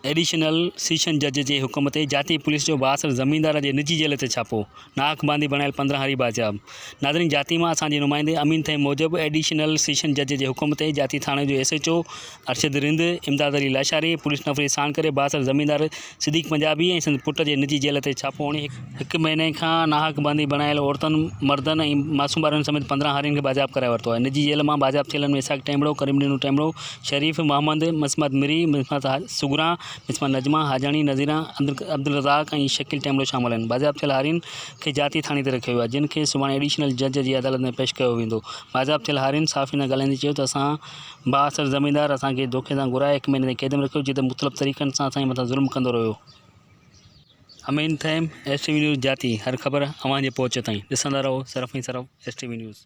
Additional session जज के हुक्म ते जाती पुलिस जो बासर ज़मींदार के निजी जेल से छापो, नाकबंदी बनायल 15 हरी बाजाब। नादरीन, जाती में असांजे नुमाइंदे अमीन थे मूजब एडिशनल सेशन जज के हुक्म ते जाती थाने जो SHO अरशद रिंद, इमदाद अली लाशारी पुलिस नफरी साण करे बासर ज़मींदार सिद्दीक पंजाबी ऐं संद पुट के निजी जेल से छापो हणी 1 महीने का नाहकबंदी बनायल औरतन मर्दन ऐं मासूम बारन समेत 15 हरियन के बाजाब कराए वरतो है। निजी जेल में बाजाब थियल में इसाक टेमड़ो, करीमडीनू टेमड़ो, शरीफ मोहम्मद, मिसमत मिरी, मिसमत सुगरा, मिसमत नजमा, हाजानी नज़ीरा, अब्दुल रज़ाक ऐं शकील टेमड़ो शामिल हैं। बाजाब थियल हारिन के जाती थाने ते रखियो आहे, जिन खे सुभाणे एडिशनल जज की अदालत में पेश कयो वेंदो। बाजाब थियल हारिन साफ़ी न ॻाल्हाईंदे चयो त असां बासर ज़मींदार असांखे धोखे सां घुराए 1 महीने कैद में रखियो, जिते मुख़्तलिफ़ तरीक़नि सां असांजे मथां ज़ुल्म कंदो रहियो। अमीन थैम STV न्यूज़ जाती, हर ख़बर अवां जे पहुच ताईं। ॾिसंदा रहो सिर्फ़ ऐं सिर्फ़ STV न्यूज़।